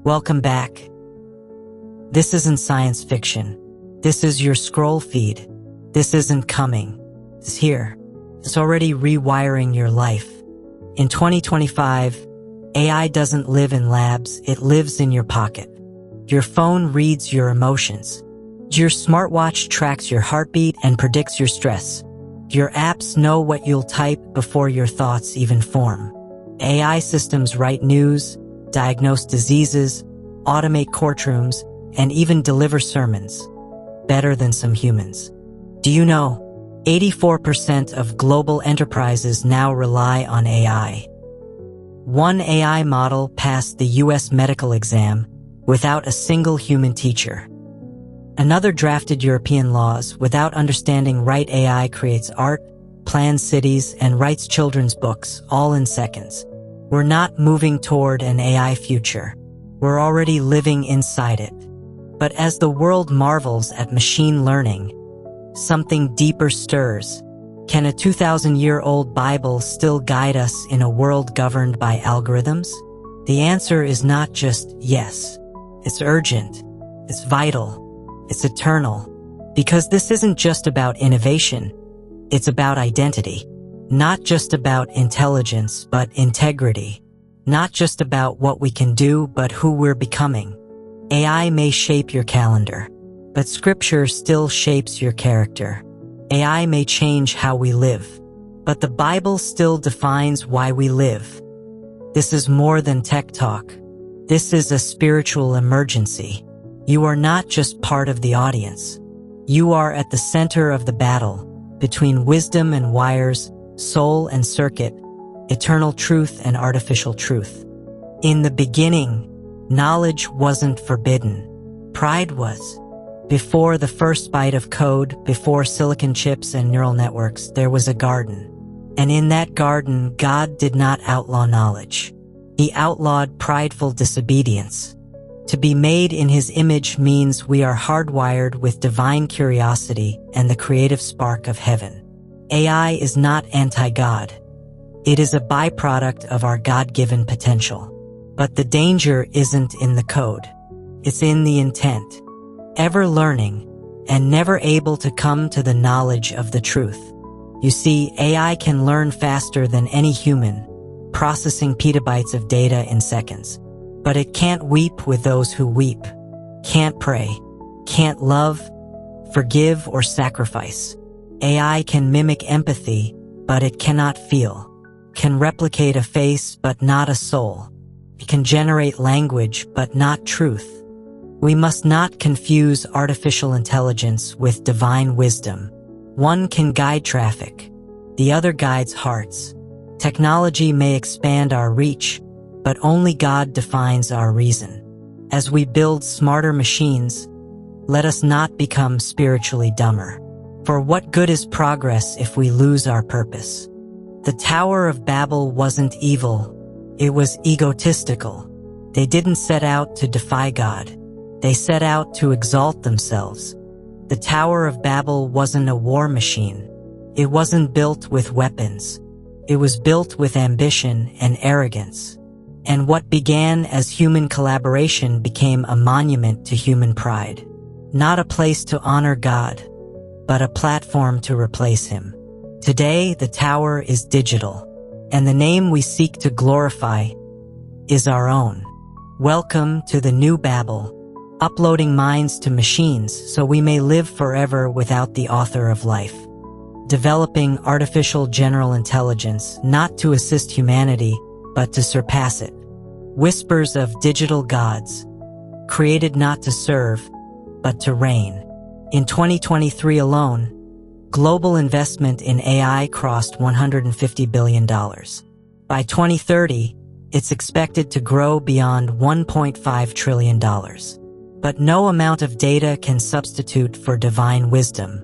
Welcome back. This isn't science fiction. This is your scroll feed. This isn't coming. It's here. It's already rewiring your life. In 2025, AI doesn't live in labs, it lives in your pocket. Your phone reads your emotions. Your smartwatch tracks your heartbeat and predicts your stress. Your apps know what you'll type before your thoughts even form. AI systems write news, diagnose diseases, automate courtrooms, and even deliver sermons. Better than some humans. Do you know, 84% of global enterprises now rely on AI. One AI model passed the US medical exam without a single human teacher. Another drafted European laws without understanding right. AI creates art, plans cities, and writes children's books, all in seconds. We're not moving toward an AI future. We're already living inside it. But as the world marvels at machine learning, something deeper stirs. Can a 2,000-year-old Bible still guide us in a world governed by algorithms? The answer is not just yes. It's urgent. It's vital. It's eternal. Because this isn't just about innovation. It's about identity. Not just about intelligence, but integrity. Not just about what we can do, but who we're becoming. AI may shape your calendar, but Scripture still shapes your character. AI may change how we live, but the Bible still defines why we live. This is more than tech talk. This is a spiritual emergency. You are not just part of the audience. You are at the center of the battle between wisdom and wires, soul and circuit, eternal truth and artificial truth. In the beginning, knowledge wasn't forbidden. Pride was. Before the first byte of code, before silicon chips and neural networks, there was a garden. And in that garden, God did not outlaw knowledge. He outlawed prideful disobedience. To be made in His image means we are hardwired with divine curiosity and the creative spark of heaven. AI is not anti-God. It is a byproduct of our God-given potential. But the danger isn't in the code. It's in the intent. Ever learning and never able to come to the knowledge of the truth. You see, AI can learn faster than any human, processing petabytes of data in seconds. But it can't weep with those who weep, can't pray, can't love, forgive, or sacrifice. AI can mimic empathy, but it cannot feel. Can replicate a face, but not a soul. It can generate language, but not truth. We must not confuse artificial intelligence with divine wisdom. One can guide traffic. The other guides hearts. Technology may expand our reach, but only God defines our reason. As we build smarter machines, let us not become spiritually dumber. For what good is progress if we lose our purpose? The Tower of Babel wasn't evil. It was egotistical. They didn't set out to defy God. They set out to exalt themselves. The Tower of Babel wasn't a war machine. It wasn't built with weapons. It was built with ambition and arrogance. And what began as human collaboration became a monument to human pride. Not a place to honor God, but a platform to replace Him. Today, the tower is digital, and the name we seek to glorify is our own. Welcome to the new Babel, uploading minds to machines so we may live forever without the author of life. Developing artificial general intelligence not to assist humanity, but to surpass it. Whispers of digital gods, created not to serve, but to reign. In 2023 alone, global investment in AI crossed $150 billion. By 2030, it's expected to grow beyond $1.5 trillion. But no amount of data can substitute for divine wisdom.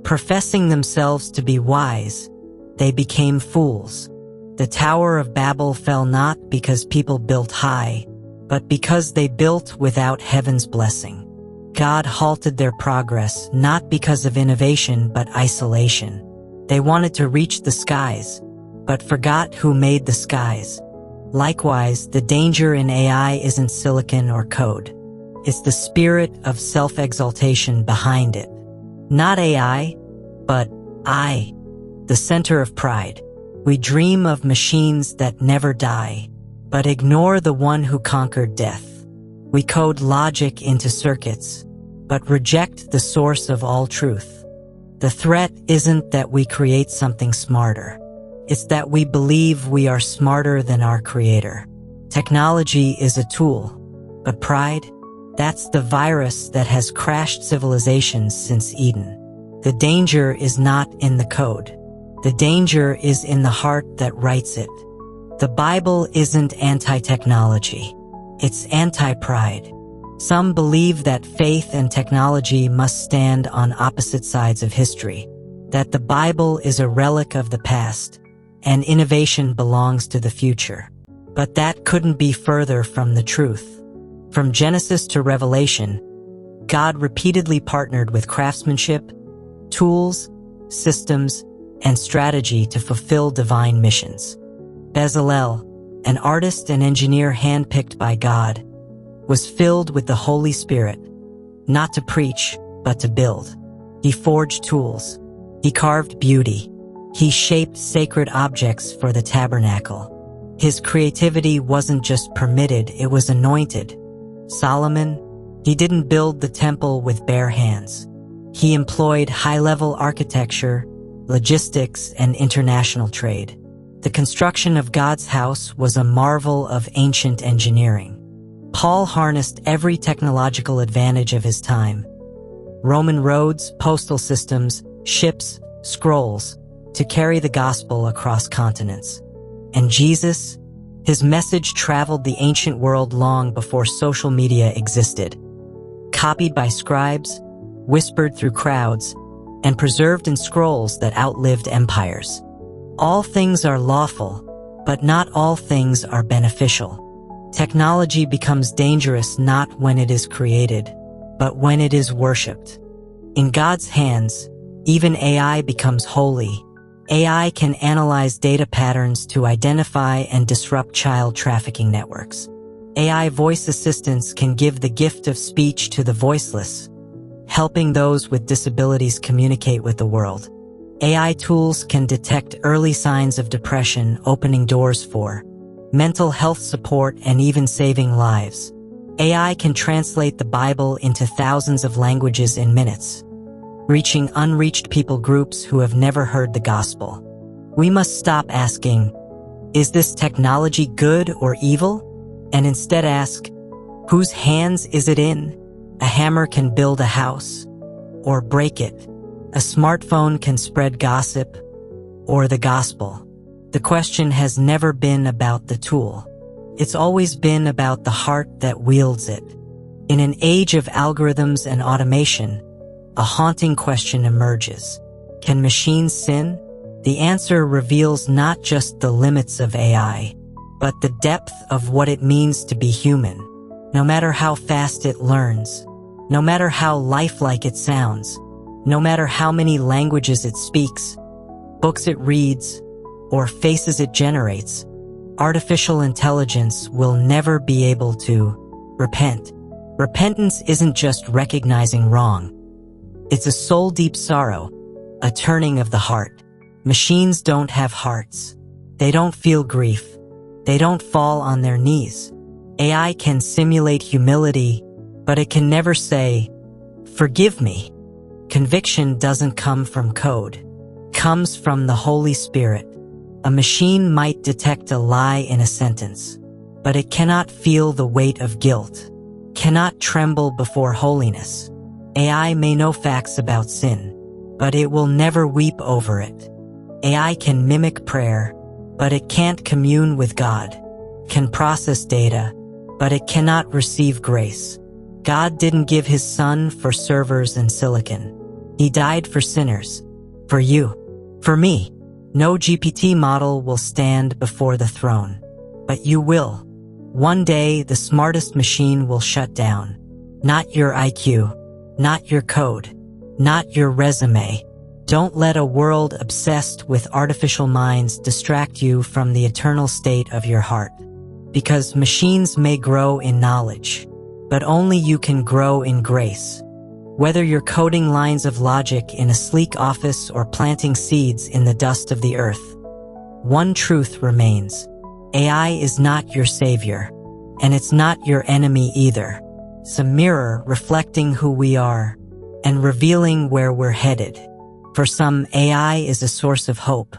Professing themselves to be wise, they became fools. The Tower of Babel fell not because people built high, but because they built without heaven's blessing. God halted their progress not because of innovation but isolation. They wanted to reach the skies, but forgot who made the skies. Likewise, the danger in AI isn't silicon or code. It's the spirit of self-exaltation behind it. Not AI, but I, the center of pride. We dream of machines that never die, but ignore the one who conquered death. We code logic into circuits, but reject the source of all truth. The threat isn't that we create something smarter. It's that we believe we are smarter than our creator. Technology is a tool, but pride, that's the virus that has crashed civilizations since Eden. The danger is not in the code. The danger is in the heart that writes it. The Bible isn't anti-technology. It's anti-pride. Some believe that faith and technology must stand on opposite sides of history, that the Bible is a relic of the past, and innovation belongs to the future. But that couldn't be further from the truth. From Genesis to Revelation, God repeatedly partnered with craftsmanship, tools, systems, and strategy to fulfill divine missions. Bezalel, an artist and engineer handpicked by God, was filled with the Holy Spirit, not to preach, but to build. He forged tools. He carved beauty. He shaped sacred objects for the tabernacle. His creativity wasn't just permitted, it was anointed. Solomon, he didn't build the temple with bare hands. He employed high-level architecture, logistics, and international trade. The construction of God's house was a marvel of ancient engineering. Paul harnessed every technological advantage of his time. Roman roads, postal systems, ships, scrolls, to carry the gospel across continents. And Jesus, his message traveled the ancient world long before social media existed. Copied by scribes, whispered through crowds, and preserved in scrolls that outlived empires. All things are lawful, but not all things are beneficial. Technology becomes dangerous not when it is created, but when it is worshipped. In God's hands, even AI becomes holy. AI can analyze data patterns to identify and disrupt child trafficking networks. AI voice assistants can give the gift of speech to the voiceless, helping those with disabilities communicate with the world. AI tools can detect early signs of depression, opening doors for mental health support and even saving lives. AI can translate the Bible into thousands of languages in minutes, reaching unreached people groups who have never heard the gospel. We must stop asking, is this technology good or evil? And instead ask, whose hands is it in? A hammer can build a house, or break it. A smartphone can spread gossip, or the gospel. The question has never been about the tool. It's always been about the heart that wields it. In an age of algorithms and automation, a haunting question emerges. Can machines sin? The answer reveals not just the limits of AI, but the depth of what it means to be human. No matter how fast it learns, no matter how lifelike it sounds, no matter how many languages it speaks, books it reads, or faces it generates, artificial intelligence will never be able to repent. Repentance isn't just recognizing wrong. It's a soul-deep sorrow, a turning of the heart. Machines don't have hearts. They don't feel grief. They don't fall on their knees. AI can simulate humility, but it can never say, "Forgive me." Conviction doesn't come from code. It comes from the Holy Spirit. A machine might detect a lie in a sentence, but it cannot feel the weight of guilt, cannot tremble before holiness. AI may know facts about sin, but it will never weep over it. AI can mimic prayer, but it can't commune with God, can process data, but it cannot receive grace. God didn't give his son for servers and silicon. He died for sinners, for you, for me. No GPT model will stand before the throne, but you will. One day, the smartest machine will shut down. Not your IQ, not your code, not your resume. Don't let a world obsessed with artificial minds distract you from the eternal state of your heart. Because machines may grow in knowledge, but only you can grow in grace. Whether you're coding lines of logic in a sleek office or planting seeds in the dust of the earth, one truth remains. AI is not your savior, and it's not your enemy either. It's a mirror reflecting who we are and revealing where we're headed. For some, AI is a source of hope.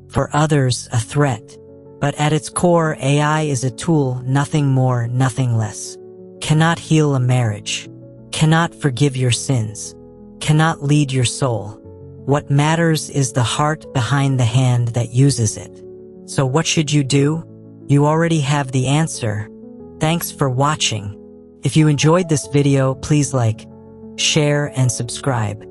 For others, a threat. But at its core, AI is a tool, nothing more, nothing less. Cannot heal a marriage. Cannot forgive your sins. Cannot lead your soul. What matters is the heart behind the hand that uses it. So what should you do? You already have the answer. Thanks for watching. If you enjoyed this video, please like, share, and subscribe.